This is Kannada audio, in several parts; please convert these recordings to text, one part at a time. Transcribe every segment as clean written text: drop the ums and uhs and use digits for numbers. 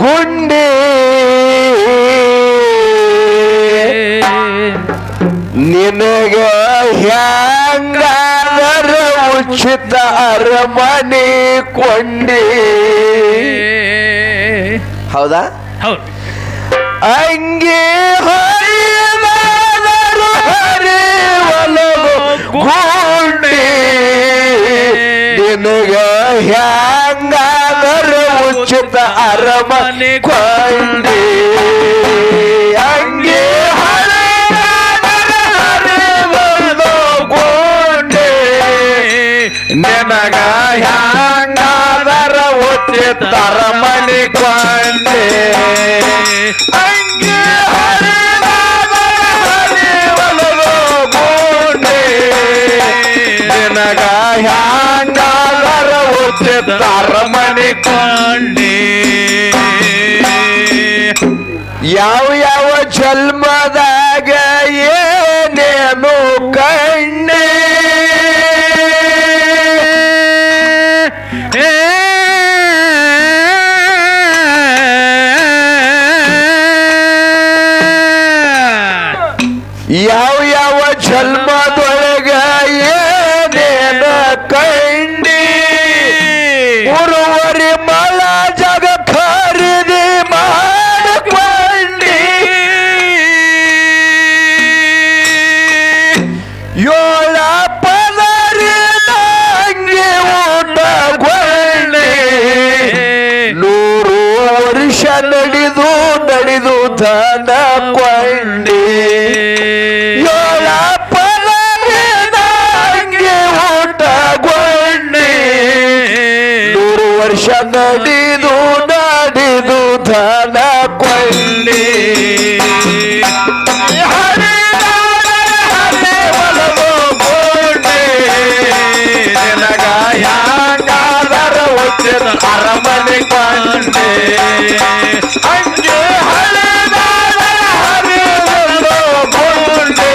ಗುಂಡಿ ನಿನಗ ಹ್ಯಾಂಗಾದರ ಉಚಿತ ಅರಮನೆ ಕೊಂಡಿ. ಹೌದಾ? ಹೌದು. ಅಂಗಿ ಹರಿದಾದರು ಹರಿವಲವು ಗುಂಡಿ ನಿನಗ ಹ್ಯಾಂಗಾದರ ಉಚಿತ ಅರಮನೆ ಕೊಂಡಿ. ಅಂಗಿ ನಿನಗ ಹ್ಯಾಂಗಾದರ ಉಚಿತ ಅರಮನೆ ಕೊಂಡೆ. ಅಂಗಿ ಹರಿವಲವು ಗುಂಡಿ ನಿನಗ ಹ್ಯಾಂಗಾದರ ಉಚಿತ ಅರಮನೆ ಕೊಂಡೆ. ಯಾವ ಯಾವ ಜನ್ಮದಾಗ ಏನೇನು ಕಣ್ಣೆ ಯಾವ ಯಾವ ಜನ್ಮದೊಳಗ ಏನೇನ ಕಂಡಿ ಉರುವರಿ ಮಳ ಜಗ ಖರೀದಿ ಮಾಡಿಕೊಂಡಿ. ಏಳ ಪದರಿದಂಗೆ ಊಟಗೊಂಡಿ 100 ವರ್ಷ ನಡೆದು ನಡೆದು ಧನ ಕೊಂಡಿ. ಏಳ ಪದರಿದಂಗೆ ಊಟಗೊಂಡಿ 100 ವರ್ಷ ನಡೆದು ನಡೆದು ಧನ ಕೊಂಡಿ. ಹರಿವಲವು ಗುಂಡಿ ನಿನಗ ಹ್ಯಾಂಗಾದರ ಉಚಿತ ಅರಮನೆ ಕೊಂಡೆ. ಅಂಗಿ ಹರಿವಲವು ಗುಂಡಿ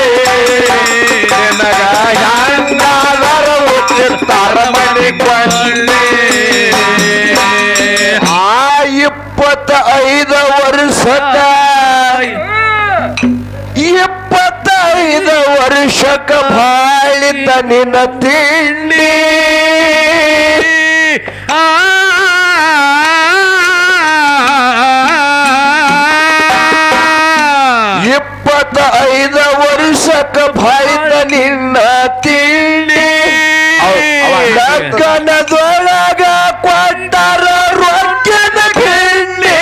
ನಿನಗ ಹ್ಯಾಂಗಾದರ ಉಚಿತ ಅರಮನೆ ಕೊಂಡೆ. 25 ವರ್ಷದ 25 ವರ್ಷಕ್ಕ ಬಾಳಿತ ನಿನ್ನ ತಿಂಡಿ. 25 ವರ್ಷಕ್ಕ ಬಾಳಿತ ನಿನ್ನ ತಿಂಡಿ. ಲಗ್ನದೊಳಗ ಕೊಂಡರ ರೊಕ್ಕಿನ ಗಿಂಡಿ.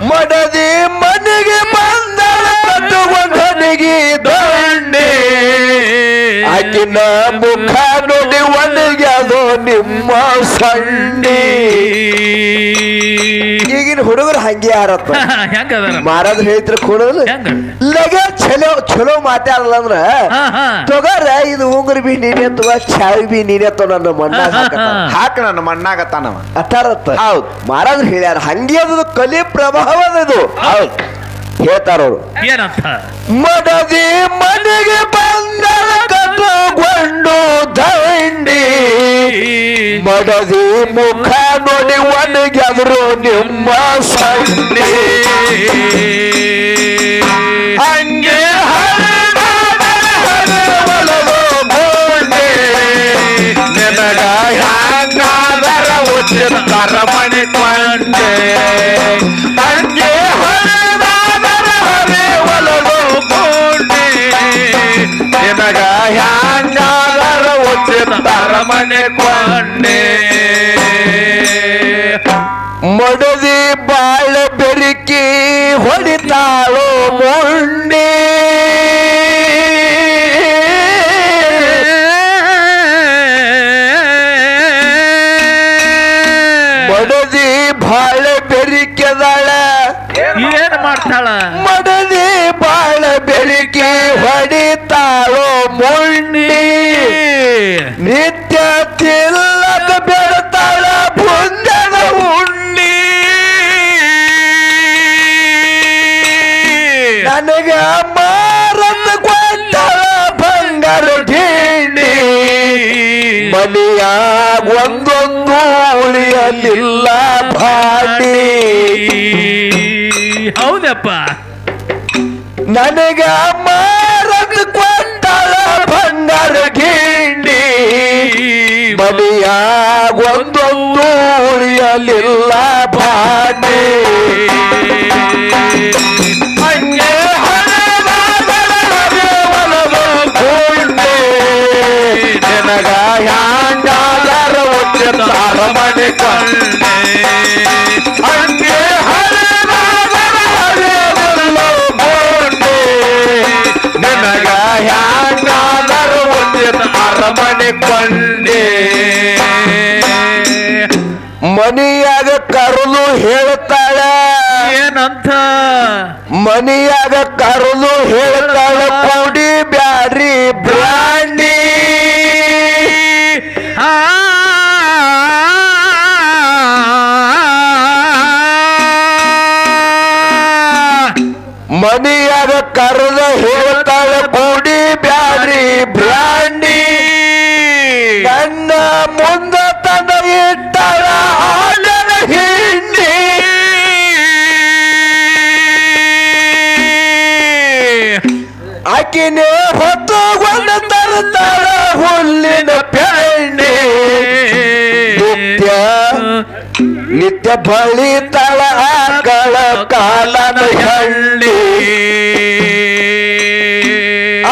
ಮಡದಿ ಮನೆಗೆ ಬಂದಳ ಕಟ್ಟುವನಿಗೆ ದಂಡಿ. ಆಕಿನ ಮುಖ ನೋಡಿ ಒಣಗಿ ಅದು ನಿಮ್ಮ ಸಂಡಿ. ಈಗಿನ ಹುಡುಗರು ಹಂಗೆ ಯಾರತ್ತ ಮಾರಾದ್ರು ಹೇಳ್ತಿರ ಕೊಡೋದು ಲಗ ಚಲೋ ಚಲೋ ಮಾತಾಡಲ್ಲ ಅಂದ್ರ ತೊಗರ ಇದು ಉಂಗುರ್ ಬಿ ನೀನೆ ಅಥವಾ ಚಾವಿ ಬಿ ನೀನೆ ಅಥವಾ ನನ್ನ ಮಣ್ಣಾಗ ಹಾಕ ನನ್ನ ಮಣ್ಣಾಗತ್ತಾನವ ಅಟ್ಟಾರತ್ತ. ಹೌದು ಮಾರಾದ್ರು ಹೇಳ್ಯಾರ ಹಂಗೆ ಅದು ಕಲಿ ಪ್ರಭಾವದ ಇದು. ಹೌದು ಹೇಳ್ತಾರವ್ರು ಏನಂತ. ಮಡದಿ ಮನೆಗೆ ಬಂದಳ ಕಟ್ಟುಕೊಂಡು ದಂಡಿ. ಮಡದಿ ಮುಖ ನೋಡಿ ಒಣಗ್ಯಾದ್ರು ನಿಮ್ಮ ಸಂಡಿ. ಹಂಗೆ ಹರಿವಲವು ಗುಂಡಿ ನಿನಗ ಹ್ಯಾಂಗಾದರ ಉಚಿತ ಅರಮನೆ ಕೊಂಡೆ. ಹಂಗೆ ಹರಿವಲವು ಗುಂಡಿ ನಿನಗ ಹ್ಯಾಂಗಾದರ ಉಚಿತ ಅರಮನೆ ಕೊಂಡೆ. ಮಡದಿ ಬಾಳ ಬೆರಿಕಿ ಹೊಡಿತಾಳೋ ಮುಂಡಿ. ಮಡದಿ ಬಾಳ ಬೆರಿಕೆದಾಳ ಏನ್ ಮಾಡ್ತಾಳ. ಮಡದಿ ಬಾಳ ಬೆರಿಕಿ ಹೊಡಿತಾಳೋ ಮುಂಡಿ. ನಿತ್ಯ ತಿಲ್ಲದ ಬೆಳತಾಳ ಬುಂದನ ಉಂಡಿ. ನನಗ ಮಾರನ್ನು ಕೊಂಡಳ ಬಂಗಾರ ಗಿಂಡಿ. ಮನೆಯಾಗ ಒಂದೊಂದು ಹೌದಪ್ಪ. ನನಗ ಮಾರದು ಕೊಂಡಳ ಬಂಗಾರ ಗಿಂಡಿ ಮನೆಯಾಗ ಒಂದೊಂದು ಉಳಿಯಲಿಲ್ಲ ಬಾಡಿ ಹಂಗೆ ನನಗ ಹ್ಯಾಂಗಾರ ಒಚ್ಚತಾರ ಮನೆ ಕೊಂಡೆ ಹಂಗೆ ನನಗ ಹ್ಯಾಂಗಾರ ಒಚ್ಚತಾರ ಮನೆ ಕೊಂಡೆ ಮನಿಯಾಗ ಕರೆದು ಹೇಳ್ತಾಳ ಏನಂತ? ಮನಿಯಾಗ ಕರೆದು ಹೇಳ್ತಾಳ ಕೂಡಿ ಬ್ಯಾಡ್ರಿ ಬ್ರಾಂಡಿ ಮನಿಯಾಗ ಕರೆದ ಹೇಳ್ತಾಳ ಕೂಡಿ ಬ್ಯಾಡ್ರಿ ಬ್ರಾಂಡಿ ನನ್ನ ಮುಂದ ತಂದ ಇಟ್ಟಾಳ ಹಾಲಿನ ಹಿಂಡಿ ಆಕಿನೇ ಹೊತ್ತುಗೊಂಡ ತರ್ತಾಳ ಹುಲ್ಲಿನ ಪೆಂಡಿ ನಿತ್ಯ ಬಳಿತಾಳ ಆಕಳ ಕಾಲನ ಹಳ್ಳಿ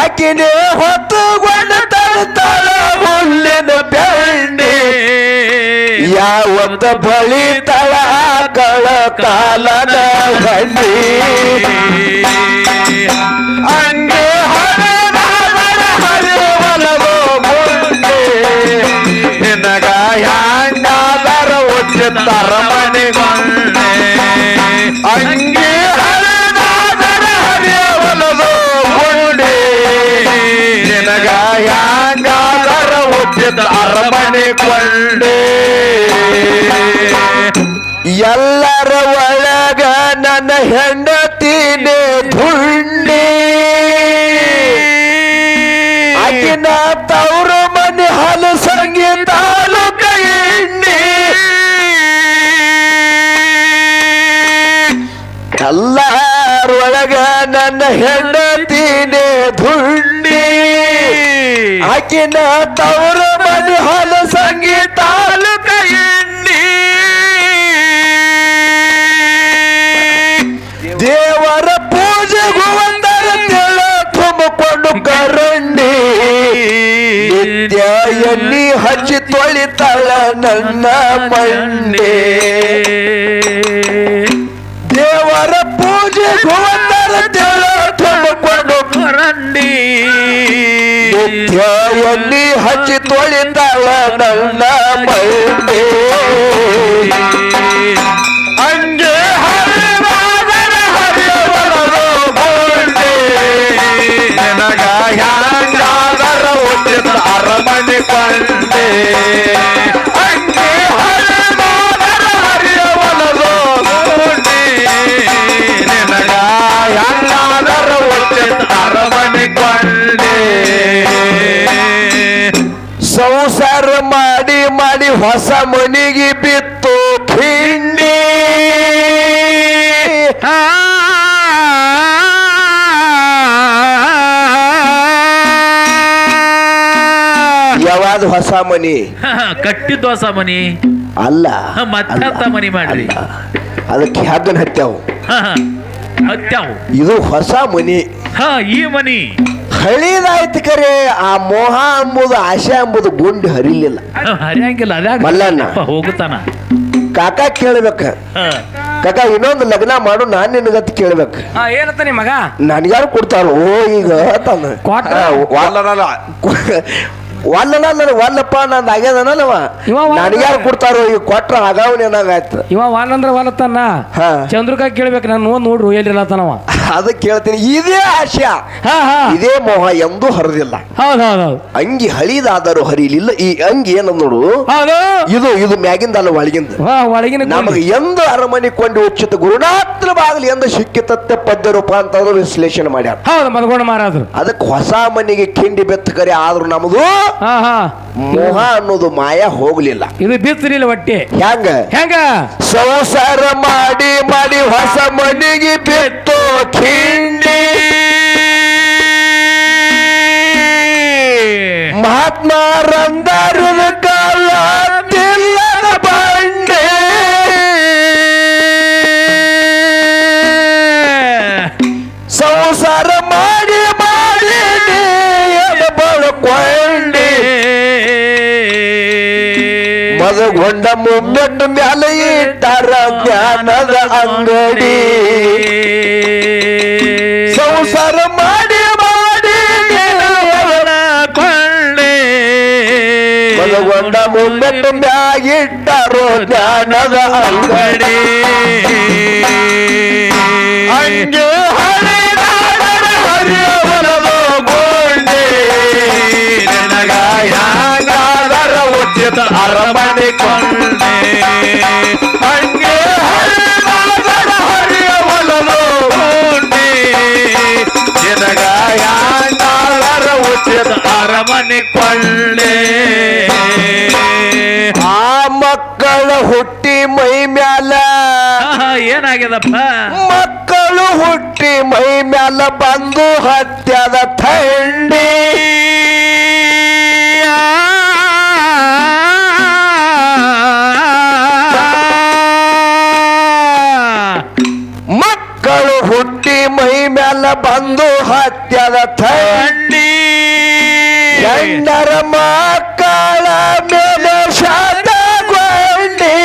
ಆಕಿನೇ ಹೊತ್ತುಗೊಂಡ ತರ್ತಾಳ ಹುಲ್ಲಿನ ಪೆಂಡಿ ಯಾವತ್ತ ಬಳಿತಾಳ ಆಕಳ ಕಾಲನ ಹಳ್ಳಿ ಹಂಗೆ ನಿನಗ ಹ್ಯಾಂಗಾದರ ಒಚ್ಚತಾರ ಮನೆಗೊಂಡೆ ಹಂಗೆ ಹರಿಯವಲದು ಗುಂಡೆ ನಿನಗ ಹ್ಯಾಂಗಾದರ ಒಚ್ಚತಾರ ಮನೆಗೊಂಡೆ ಎಲ್ಲರ ಒಳಗ ನನ್ನ ಹೆಂಡತಿನೇ ಧುಂಡಿ ಆಕಿನ ತವ್ರ ಮನೆ ಹಾಲು ಸಂಗೀತ ಕೈಂಡಿ ಎಲ್ಲರೊಳಗ ನನ್ನ ಹೆಂಡತಿನೇ ಧುಂಡಿ ಆಕಿನ ತವ್ರ ಮನೆ ಹಾಲು ಸಂಗೀತ ಕೈಂಡಿ ದೇವರ ಪೂಜೆಗೂ ಒಂದರ ತಿಳ ತುಂಬಿಕೊಂಡು ಕರಂಡಿ ನಿತ್ಯ ಎಣ್ಣಿ ಹಚ್ಚಿ ತೊಳಿತಾಳ ನನ್ನ ಮಂಡೆ ದೇವರ ಪೂಜೆಗೂ ಒಂದರ ತಿಳ ತುಂಬಿಕೊಂಡು ಕರಂಡಿ ನಿತ್ಯ ಎಣ್ಣಿ ಹಚ್ಚಿ ತೊಳಿತಾಳ ನನ್ನ ಮಂಡೆ ಹಂಗೆ ನನಗ ಹ್ಯಾಂಗಾದರ ಒಚ್ಚತಾರ ಮನೆ ಕೊಂಡೆ ಹಂಗೆ ಹರಿಯವಲದು ಗುಂಡೆ ನನಗ ಹ್ಯಾಂಗಾದರ ಒಚ್ಚತಾರ ಮನೆ ಕೊಂಡೆ ಸಂಸಾರ ಮಾಡಿ ಮಾಡಿ ಹೊಸ ಮನಿಗೆ ಬಿತ್ತು ಭಿಂಡಿ ಯಾವಾದ ಹೊಸ ಮನಿ ಕಟ್ಟಿದ್ದು ಹೊಸ ಮನಿ ಅಲ್ಲ ಮತ್ತ ಮನಿ ಮಾಡ್ರಿ ಅದಕ್ಕೆ ಹಗ್ಗನ ಹತ್ಯಾವು ಹತ್ಯಾವು ಇದು ಹೊಸ ಮನಿ ಈ ಮನಿ ಹಳಿದಾಯ್ತು ಕರೆ ಆ ಮೋಹ ಎಂಬುದು ಆಶೆ ಎಂಬುದು ಗುಂಡು ಹರಿಲಿಲ್ಲ ಹರಿಯಂಗಿಲ್ಲ ಅದಾಗ ಮಲ್ಲಣ್ಣ ಹೋಗುತ್ತಾನ ಕಾಕ ಕೇಳ್ಬೇಕ ಕಾಕ ಇನ್ನೊಂದು ಲಗ್ನ ಮಾಡು ನಾನ್ ನಿನಗತ್ ಕೇಳ್ಬೇಕು ಏನತ್ತ ನಿಮ್ಮ ಮಗ ನನ್ಗ್ಯಾರು ಕೊಡ್ತಾರ ಓ ಈಗ ತಾನ ವಲ್ಲಪ್ಪ ನಂದು ಆಗ್ಯದನಲ್ಲವ ನನಗ್ಯಾರು ಕೊಡ್ತಾರೋ ಈಗ ಕೊಟ್ರ ಆಗಾವನೆ ಏನಾಗಾಯ್ತು ಇವ ವಾಲ್ ವಾಲತ್ತನ್ನ ಚಂದ್ರಕಾಯಿ ಕೇಳ್ಬೇಕು ನಾನು ನೋಡ್ರು ಎಲ್ಲಿರತ್ತನವ ಅದಕ್ಕೆ ಕೇಳ್ತೀನಿ ಇದೇ ಆಶಾ ಇದೇ ಮೋಹ ಎಂದೂ ಹರಿದಿಲ್ಲ ಹೌದೌದು ಅಂಗಿ ಹಳಿದಾದರೂ ಹರಿಲಿಲ್ಲ ಈ ಅಂಗಿ ಏನಂದ್ ನೋಡು ಇದು ಇದು ಮ್ಯಾಗಿಂದ ಒಳಗಿಂದ ನಮಗೆ ಎಂದು ಅರಮನೆ ಕೊಂಡು ಉಚಿತ ಗುರುನಾತ್ರ ಬಾಗಲಿ ಎಂದು ಸಿಕ್ಕಿತತ್ತೆ ಪದ್ಯ ರೂಪ ಅಂತ ವಿಶ್ಲೇಷಣೆ ಮಾಡ್ಯಾರ. ಹೌದು ಮದಗೊಂಡ ಮಾರಾದ್ರು ಅದಕ್ಕೆ ಹೊಸ ಮನೆಗೆ ಕಿಂಡಿ ಬೆತ್ತ ಕರೆ ಆದ್ರೂ ನಮ್ಮದು ಹಾ ಹಾ ಮೋಹ ಅನ್ನೋದು ಮಾಯ ಹೋಗ್ಲಿಲ್ಲ. ಇದು ಬಿತ್ತಲಿಲ್ಲ ಹೊಟ್ಟೆ ಹೆಂಗ ಹೆಂಗ ಸಂಸಾರ ಮಾಡಿ ಮಾಡಿ ಹೊಸ ಮನೆಗೆ ಬಿತ್ತು ಖಿಂಡಿ ಮಹಾತ್ಮ ರಂದಾರದ ಕಾಲ ತಿಲ್ಲದ ಬಂಡೆ ಸಂಸಾರ ಮಾಡಿ ಮಾಡಿ ಬಳಕೊಂಡೆ ಮದಗೊಂಡ ಮುಮ್ಮೆಟ್ಟ ಮ್ಯಾಲೆ ಇಟ್ಟಾರ ಜ್ಞಾನದ ಅಂಗಡಿ ಸಂಸಾರ ಮಾಡಿ ಮಾಡಿ ಕೊಳ್ಳೆ ಮದಗೊಂಡ ಮುಮ್ಮೆಟ್ಟ ಮ್ಯಾಗಿಟ್ಟಾರೋ ಜ್ಞಾನದ ಅಂಗಡಿ ಹಂಗೆ ಹರಿದಾಡರ ಹರಿಯವರದು ಗೊಂಡೆ ನನಗಾಯಾಗಾದರ ಉಚಿತ ಅರಮನೆ ಕೊಂಡೆ ಹಂಗೆ ಹರಿದಾಡರ ಹರಿಯವರದು ಗೊಂಡೆ ನನಗಾಯಾಗಾದರ ಉಚಿತ ಅರಮನೆ ಕೊಳ್ಳೆ ಆ ಮಕ್ಕಳ ಹುಟ್ಟಿ ಮೈ ಮ್ಯಾಲ ಏನಾಗ್ಯದಪ್ಪ ಮಕ್ಕಳು ಹುಟ್ಟಿ ಮೈ ಮ್ಯಾಲ ಬಂದು ಹತ್ಯದ ಥಂಡಿ ಮಕ್ಕಳು ಹುಟ್ಟಿ ಮೈ ಮ್ಯಾಲ ಬಂದು ಹತ್ಯದ ಥಂಡಿ ಗಂಡರ ಮಕ್ಕಳ ಮೇಲೆ ಶಾತಗೊಂಡಿ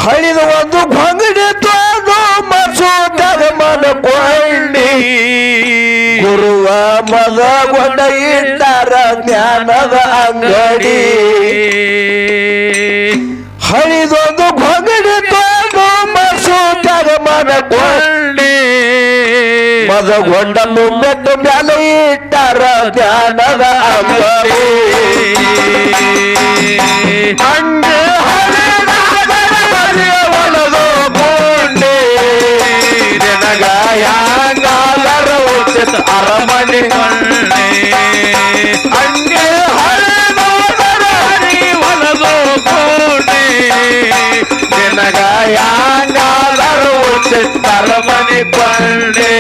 ಹಳಿದ ಒಂದು ಭಂಗಡಿ ತೊಂದು ಮಸೂದರ ಮನಕೊಂಡಿ ಗುರುವ ಮದಗೊಂಡ ಇಟ್ಟಾರ ಜ್ಞಾನದ ಅಂಗಡಿ ಹಳಿದೊಂದು ಭಂಗಡಿ ತೊಂದು ಮಸೂದರ ಮನಕೊಂಡಿ ಮದಗೊಂಡ ಮೆಟ್ಟ ಮ್ಯಾಲೆ ಇಟ್ಟಾರ ಜ್ಞಾನದ ಅಂಗಡಿ ಹಂಗೆ ಹರಿಯವಳದು ಗೊಂಡೆ ನನಗಾಯಾಗಾದರ ಉಚಿತ ಅರಮನೆ ಕೊಂಡೆ ಹಂಗೆ ಹರಿದೋದರ ಹರಿಯವಳದು ಗೊಂಡೆ ನನಗಾಯಾಗಾದರ ಉಚಿತ ಅರಮನೆ ಕೊಂಡೆ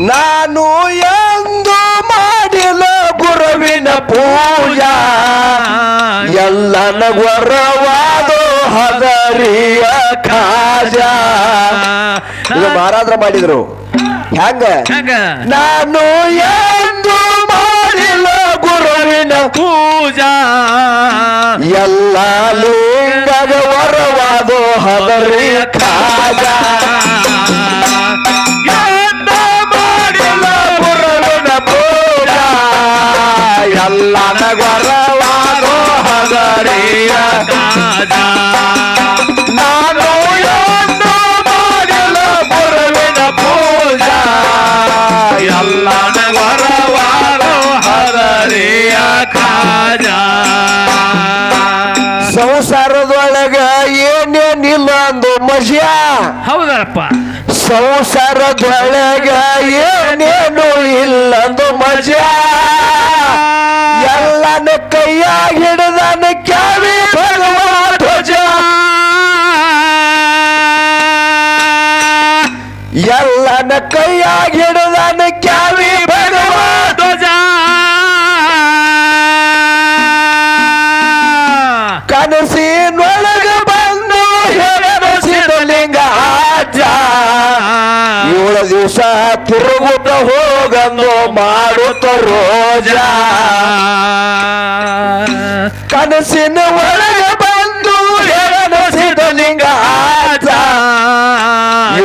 ನಾನು ಎಂದು ಮಾಡಿಲ್ಲ ಗುರುವಿನ ಪೂಜಾ ಎಲ್ಲನ ಗೊರವಾದು ಹದರಿಯ ಖಾಜ ಇದು ಮಹಾರಾಜರ ಮಾಡಿದ್ರು ಹೆಂಗ ನಾನು ಎಂದು ಮಾಡಿಲ್ಲ ಗುರುವಿನ ಪೂಜಾ ಎಲ್ಲ ಲಿಂಗದ ವರವಾದು ಹದರಿಯ ಖಾಜ ಎಲ್ಲ ನಗರವಾದೋ ಹದರಿಯ ಕಾಜ ನಾನು ಎಂದು ಮಾಡಿಲ್ಲ ಗುರುವಿನ ಪೂಜಾ ಎಲ್ಲ ನಗರವಾದೋ ಹದರಿಯ ಕಾಜ ಸಂಸಾರದೊಳಗ ಏನೇನಿಲ್ಲ ಅಂದು ಮಜಾ ಹೌದಪ್ಪ ಸಂಸಾರದೊಳಗ ಏನೇನು ಇಲ್ಲಂದು ಮಜಾ ಎಲ್ಲನ ಕೈಯಾಗ ಹಿಡಿದನ ಕ್ಯಾವಿ ಭಗವಾ ಧ್ವಜ ಎಲ್ಲನ ಕೈಯಾಗ ಹಿಡಿದನ ಕ್ಯಾವಿ ಭಗವಾ ಧ್ವಜ ಕನಸಿನೊಳಗ ಬಂದು ಹೇಳಲಿಂಗ ಆಜ 7 ದಿವಸ ತಿರುಗುತ್ತ ಹೋಗಂದು ಮಾಡುತ್ತ ರೋಜ ಕನಸಿನ ಒಳಗ ಬಂದು ಹೇಳಲಿಂಗ ಆಜ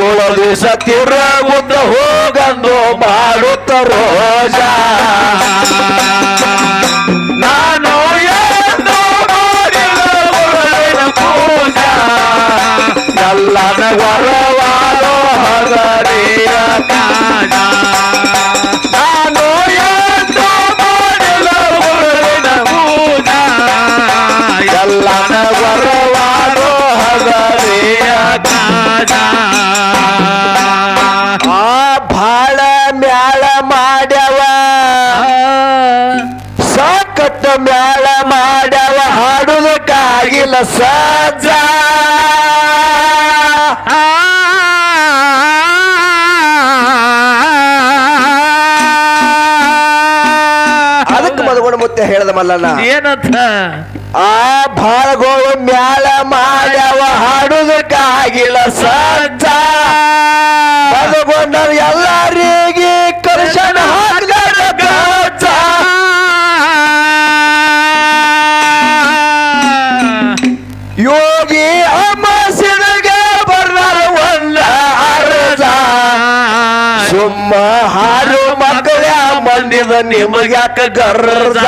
7 ದಿವಸ ತಿರುಗುತ್ತ ಹೋಗಂದು ಮಾಡುತ್ತ ರೋಜ ನಾನು ಎಂದು ಮಾಡಿದ ಗುರುವಿನ ಪೂಜಾ ಎಲ್ಲನ ವರವಾದೋ ಹದರಿಯ ಕಾಜ ನಾನು ಎಂದು ಮಾಡಿದ ಗುರುವಿನ ಪೂಜಾ ಎಲ್ಲನ ವರವಾದೋ ಹದರಿಯ ಕಾಜ ಆ ಭಾಳ ಆಗಿಲ್ಲ ಸಜ್ಜ ಅದಕ್ಕೆ ಮದಗೊಂಡ ಮುತ್ತೆ ಹೇಳ್ದ ಮಲ್ಲಣ್ಣ ಏನಂತ ಆ ಬಾಳಗೋಳು ಮ್ಯಾಲ ಮಾಡ್ಯಾವ ಹಾಡುದಕ್ಕಾಗಿಲ್ಲ ಸಜ್ಜ ಮದಗೊಂಡ ಎಲ್ಲರಿಗೆ ಕರ್ಷಣ ಯೋಗಿ ಅಮ್ಮಸಿನಗೆ ಬರ್ದಾರ ಒಂದ ಅರ್ಜ ಸುಮ್ಮ ಹಾಡು ಮಕ್ಕಳ ಮಂದಿದ ನಿಮಗ್ಯಾಕ ಗರ್ಜ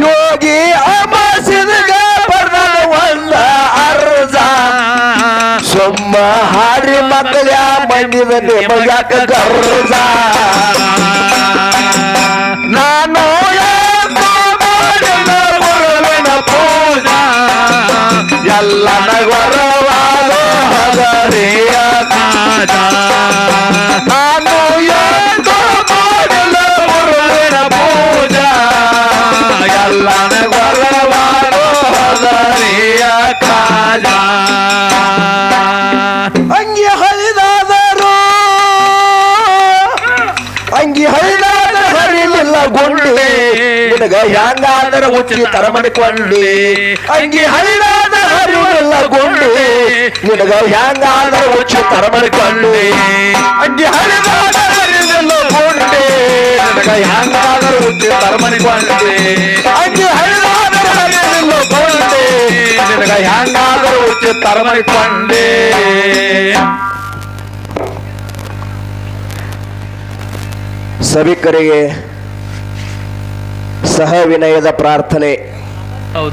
ಯೋಗಿ ಅಮ್ಮಸಿನಗೆ ಬರ್ದಾರ ಒಂದ ಅರ್ಜ ಸುಮ್ಮ ಹಾಡಿ ಮಕ್ಕಳ ಮಂದಿದ ನಿಮಗ್ಯಾಕ ಗರ್ಜ ನಾನು ಎಲ್ಲ ನಗರವಾದ ಹದರಿಯ ಕಾಜ ನಾನು ಎಂದು ಮಾಡಲ ಗುರುವಿನ ಪೂಜಾ ಎಲ್ಲ ನಗರವಾದ ಹದರಿಯ ಕಾಜ ಅಂಗಿ ಹರಿದಾದರು ಅಂಗಿ ಹರಿದಾದ ಹರಿಲಿಲ್ಲ ಗುಂಡಿ ನಿನಗ ಹ್ಯಾಂಗಾದರ ಉಚ್ಚಿ ತರ ಮಾಡಿಕೊಂಡಿ ಅಂಗಿ ಹರಿದಾದ ಹರಿಲಿಲ್ಲ ಗುಂಡಿ ನಿನಗ ಹ್ಯಾಂಗಾದರ ಉಚ್ಚಿ ತರ ಮಾಡಿಕೊಂಡಿ ಅಂಗಿ ಹರಿದಾದ ಹರಿಲಿಲ್ಲ ಗುಂಡಿ ನಿನಗ ಹ್ಯಾಂಗಾದರ ಉಚ್ಚಿ ತರ ಮಾಡಿಕೊಂಡಿ ಅಂಗಿ ಹರಿದಾದ ಹರಿಲಿಲ್ಲ ಗುಂಡಿ ನಿನಗ ಹ್ಯಾಂಗಾದರ ಉಚ್ಚಿ ತರ ಮಾಡಿಕೊಂಡಿ ಸಭಿಕರಿಗೆ ಸಹ ವಿನಯದ ಪ್ರಾರ್ಥನೆ. ಹೌದು.